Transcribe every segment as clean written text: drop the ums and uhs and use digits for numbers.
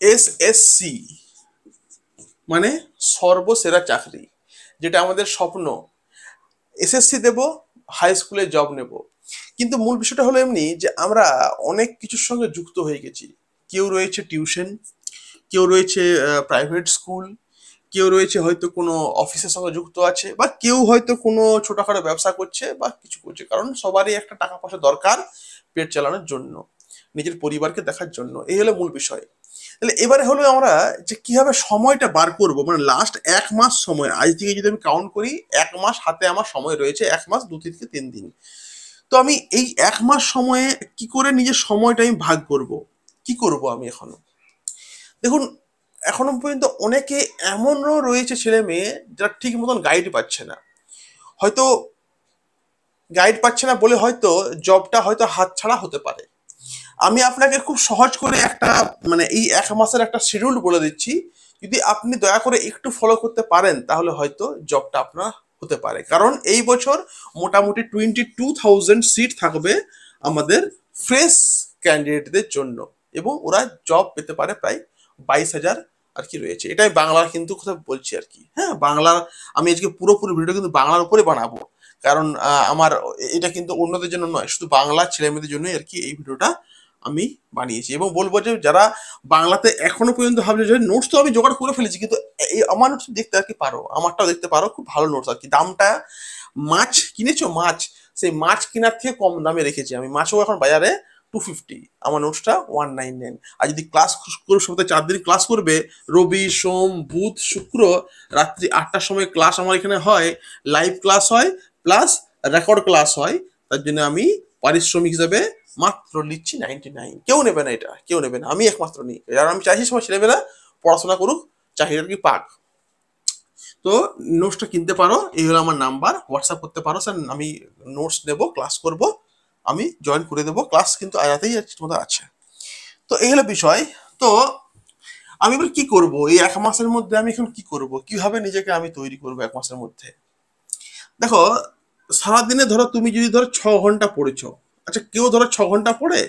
SSC মানে সর্বসেরা চাকরি, যেটা আমাদের স্বপ্ন। এসএসসি দেব, হাই স্কুলে জব নেব। কিন্তু মূল বিষয়টা হলো এমনি যে আমরা অনেক কিছুর সঙ্গে যুক্ত হয়ে গেছি। কেউ রয়েছে টিউশন, কেউ রয়েছে প্রাইভেট স্কুল, কেউ রয়েছে হয়তো কোনো অফিসের সঙ্গে যুক্ত আছে, বা কেউ হয়তো কোনো ছোটখাটো ব্যবসা করছে বা কিছু করছে, কারণ সবারই একটা টাকা পয়সা দরকার পেট চালানোর জন্য, নিজের পরিবারকে দেখার জন্য। এই হলো মূল বিষয়। তাহলে এবারে হলো আমরা যে কিভাবে সময়টা বার করব, মানে লাস্ট 1 মাস সময়, আজ থেকে যদি আমি কাউন্ট করি, 1 মাস হাতে আমার সময় রয়েছে, 1 মাস 2 থেকে 3 দিন। তো আমি এই 1 মাস সময়ে কি করে নিজের সময়টা আমি ভাগ করব, কি করব আমি এখনো। দেখুন, এখনো পর্যন্ত অনেকে এমনও রয়েছে ছেলে মেয়ে যারা ঠিক মতন গাইড পাচ্ছে না। হয়তো গাইড পাচ্ছে না বলে হয়তো জবটা হয়তো হাতছাড়া হতে পারে। আমি আপনাকে খুব সহজ করে একটা, মানে এই 1 মাসের একটা শিডিউল বলে দিচ্ছি। যদি আপনি দয়া করে একটু ফলো করতে পারেন তাহলে হয়তো জবটা আপনার হতে পারে। কারণ এই বছর মোটামুটি 22,000 সিট থাকবে আমাদের ফ্রেশ ক্যান্ডিডেটদের জন্য, এবং ওরা জব পেতে পারে প্রায় 22,000 আর কি রয়েছে। এটাই বাংলার কিন্তু কথা বলছি আর কি। হ্যাঁ, বাংলার, আমি আজকে পুরোপুরি ভিডিও কিন্তু বাংলার উপরে বানাবো। কারণ আমার এটা কিন্তু অন্যদের জন্য নয়, শুধু বাংলা ছেলে মেয়েদের জন্যই আর কি এই ভিডিওটা আমি বানিয়েছি। এবং বলবো যে যারা বাংলাতে এখনো পর্যন্ত ভাবছে যে নোটস তো আমি জোগাড় করে ফেলেছি, কিন্তু এই আমার নোটস দেখতে আর কি পারো, আমারটাও দেখতে পারো, খুব ভালো নোটস আর কি। দামটা, মাছ কিনেছো মাছ, সেই মাছ কেনার থেকে কম দামে রেখেছি আমি। মাছও এখন বাজারে 250, আমার নোটসটা 199। আর যদি ক্লাস করে, সপ্তাহে 4 দিন ক্লাস করবে, রবি সোম বুধ শুক্র রাত্রি 8টার সময় ক্লাস আমার এখানে হয়, লাইভ ক্লাস হয়, প্লাস রেকর্ড ক্লাস হয়। তার জন্য আমি পারিশ্রমিক হিসাবে মাত্র নিচ্ছি 99। কেউ নেবে না, এটা কেউ নেবে না, আমি একমাত্র নিই। আর আমি চাইছি সবাই ছেলেমেয়েরা পড়াশোনা করুক, চাহিদা কি পাক। তো নোটসটা কিনতে পারো, এই হলো আমার নাম্বার, হোয়াটসঅ্যাপ করতে পারো, স্যার আমি নোটস নেবো, ক্লাস করব, আমি জয়েন করে দেবো। ক্লাস কিন্তু আয়াতেই তোমাদের আছে। তো এই হলো বিষয়। তো আমি এবার কি করব এই 1 মাসের মধ্যে, আমি এখন কি করব, কিভাবে নিজেকে আমি তৈরি করবো 1 মাসের মধ্যে। দেখো, সারাদিনে ধরো তুমি যদি ধরো 6 ঘন্টা পড়েছ, আচ্ছা কেউ ধরো 6 ঘন্টা পড়ে,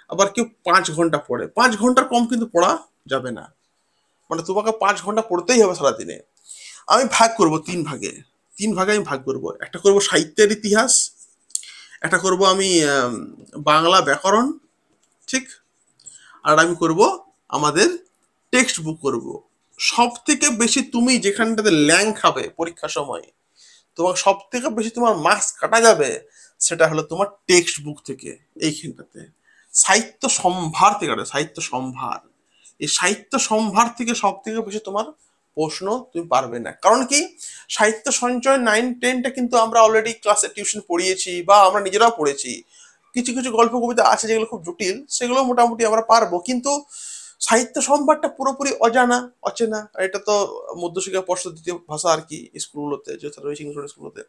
আবার কেউ 5 ঘন্টা পড়ে, 5 ঘন্টার কম কিন্তু পড়া যাবে না। মানে তোমাকে 5 ঘন্টা পড়তেই হবে সারাদিনে। আমি ভাগ করব 3 ভাগে, 3 ভাগে আমি ভাগ করব। একটা করব সাহিত্যের ইতিহাস, একটা করব আমি বাংলা ব্যাকরণ, ঠিক, আর আমি করব আমাদের টেক্সট বুক করব। সব থেকে বেশি তুমি যেখানটাতে ল্যাং খাবে পরীক্ষার সময়, তোমার সব থেকে বেশি তোমার মার্কস কাটা যাবে, সেটা হলো তোমার টেক্সট বুক থেকে। এইখানটাতে সাহিত্য সম্ভার থেকে কাটে, সাহিত্য সম্ভার। এই সাহিত্য সম্ভার থেকে সব থেকে বেশি তোমার প্রশ্ন তুমি পারবে না। কারণ কি, সাহিত্য সঞ্চয় 9-10টা কিন্তু আমরা অলরেডি ক্লাসে টিউশন পড়িয়েছি, বা আমরা নিজেরাও পড়েছি। কিছু কিছু গল্প কবিতা আছে যেগুলো খুব জটিল, সেগুলো মোটামুটি আমরা পারবো, কিন্তু সাহিত্য সম্ভারটা পুরোপুরি অজানা, অচেনা। আর এটা তো মধ্যশিক্ষা পর্ষদ দ্বিতীয় ভাষা আর কি স্কুলগুলোতে, যেটা রয়েছে ইংলিশ স্কুলগুলোতে।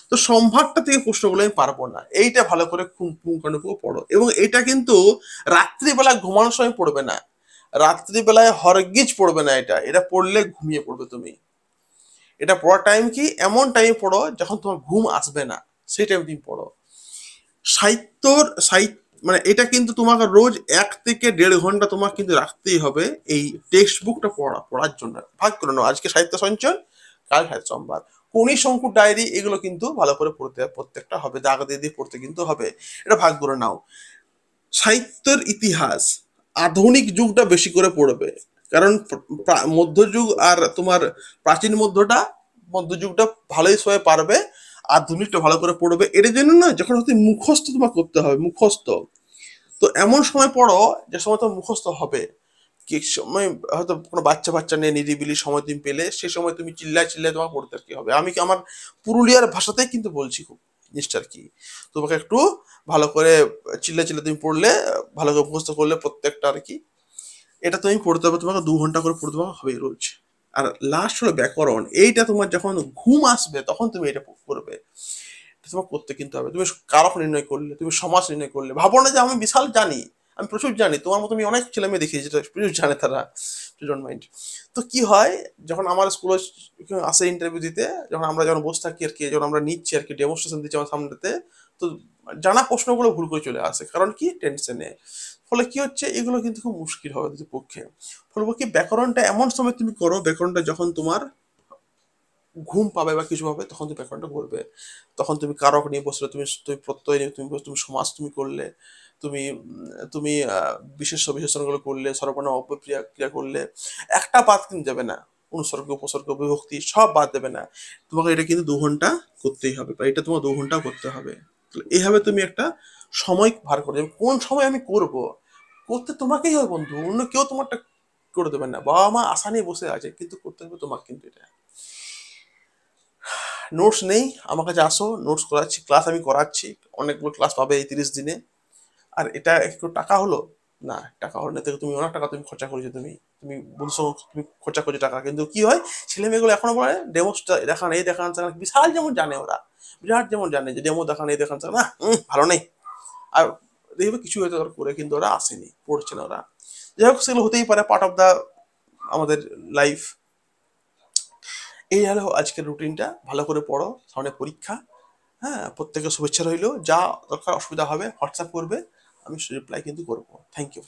তো সম্ভারটা থেকে প্রশ্নগুলো আমি পারবো না। এইটা ভালো করে পুঙ্খানুপুঙ্খ পড়ো, এবং এটা কিন্তু রাত্রিবেলা ঘুমানোর সময় পড়বে না, রাত্রিবেলায় হরগিজ পড়বে না। এটা এটা পড়লে ঘুমিয়ে পড়বে তুমি। এটা পড়ার টাইম কি, এমন টাইম পড়ো যখন তোমার ঘুম আসবে না, সেই টাইম তুমি পড়ো। সাহিত্যর সাহিত্য মানে এটা কিন্তু তোমাকে রোজ 1 থেকে 1.5 ঘন্টা তোমাকে কিন্তু রাখতেই হবে এই টেক্সট বুকটা পড়ার জন্য। ভাগ করে নাও, আজকে সাহিত্য সঞ্চয়, কাল সাহিত্য সম্ভার, কোনি শঙ্কুর ডায়েরি, এগুলো কিন্তু ভালো করে পড়তে প্রত্যেকটা হবে, দাগ দিয়ে দিয়ে পড়তে কিন্তু হবে। এটা ভাগ করে নাও। সাহিত্যের ইতিহাস, আধুনিক যুগটা বেশি করে পড়বে। কারণ মধ্যযুগ আর তোমার প্রাচীন মধ্যযুগটা ভালোই সবাই পারবে, আধুনিকটা ভালো করে পড়বে। এর জন্য না, যখন হয়তো মুখস্থ তোমার করতে হবে, মুখস্থ, তো এমন সময় পড়ো যে সময় তোমার মুখস্থ হবে। কি সময় হয়তো কোনো বাচ্চা বাচ্চা নিয়ে নিরিবিলি সময় তুমি পেলে, সে সময় তুমি চিল্লায় চিল্লায় তোমার পড়তে আর কি হবে। আমি কি আমার পুরুলিয়ার ভাষাতেই কিন্তু বলছি খুব জিনিসটা আর কি। তোমাকে একটু ভালো করে চিল্লা চিল্লা তুমি পড়লে, ভালো করে মুখস্থ করলে প্রত্যেকটা আর কি, এটা তুমি পড়তে হবে, তোমাকে 2 ঘন্টা করে পড়তে হবে রোজ। আর লাস্ট হলো ব্যাকরণ, এইটা তোমার যখন ঘুম আসবে তখন তুমি এটা করবে। তোমার করতে কিন্তু হবে। তুমি কারক নির্ণয় করলে, তুমি সমাজ নির্ণয় করলে, ভাবো না যে আমি বিশাল জানি, আমি প্রচুর জানি। তোমার মতো আমি অনেক ছেলে মেয়ে দেখি যেটা প্রচুর জানে তারা, ডোন্ট মাইন্ড। তো কি হয়, যখন আমার স্কুলে আসে ইন্টারভিউ দিতে, যখন বসে থাকি আর কি, যখন আমরা নিচ্ছি আর কি, ডেমনস্ট্রেশন দিচ্ছি আমার সামনেতে, তো জানা প্রশ্নগুলো ভুল করে চলে আসে। কারণ কি, টেনশনে। ফলে কি হচ্ছে, এগুলো কিন্তু খুব মুশকিল হবে দুটো পক্ষে। বলবো কি, ব্যাকরণটা এমন সময় তুমি করো, ব্যাকরণটা যখন তোমার ঘুম পাবে বা কিছু পাবে, তখন তুমি ব্যাকরণটা করবে। তখন তুমি কারক নিয়ে বসলে, তুমি তুমি প্রত্যয় নিয়ে তুমি তুমি সমাজ তুমি করলে, তুমি তুমি বিশেষ্য বিশেষণগুলো করলে, সর্বনাম অব্যয় ক্রিয়া করলে, একটা বাদ কিন্তু যাবে না। অনুসর্গ উপসর্গ বিভক্তি সব বাদ দেবে না। তোমাকে এটা কিন্তু 2 ঘন্টা করতেই হবে, বা এটা তোমার 2 ঘন্টা করতে হবে। তাহলে এইভাবে তুমি একটা সময় ভার করে দেবে, কোন সময় আমি করব, করতে তোমাকেই হবে বন্ধু, অন্য কেউ তোমারটা করে দেবে না। বাবা মা আশা নিয়ে বসে আছে, কিন্তু করতে হবে তোমাকে কিন্তু এটা। নোটস নেই, আমার কাছে আসো, নোটস করাচ্ছি, ক্লাস আমি করাচ্ছি। অনেকগুলো ক্লাস পাবে এই 30 দিনে। আর এটা একটু টাকা হলো না, টাকা হলো না, থেকে তুমি অনেক টাকা তুমি খরচা করেছো, তুমি তুমি বন্ধুর সঙ্গে তুমি খরচা করছো টাকা, কিন্তু কি হয়, ছেলে মেয়েগুলো এখনো বলে ডেমোসটা দেখান, এই দেখান, বিশাল যেমন জানে ওরা, বিরাট যেমন জানে যে ডেমো দেখান, এই দেখান, না ভালো নেই। আর দেখবে কিছু হয়তো ওরা করে, কিন্তু ওরা আসেনি, পড়ছে না ওরা। যাই হোক, সেগুলো হতেই পারে, পার্ট অফ দা আমাদের লাইফ। এই হলো আজকের রুটিনটা। ভালো করে পড়ো, সামনে পরীক্ষা। হ্যাঁ, প্রত্যেকের শুভেচ্ছা রইলো। যা দরকার অসুবিধা হবে হোয়াটসঅ্যাপ করবে, আমি রিপ্লাই কিন্তু করবো। Thank you.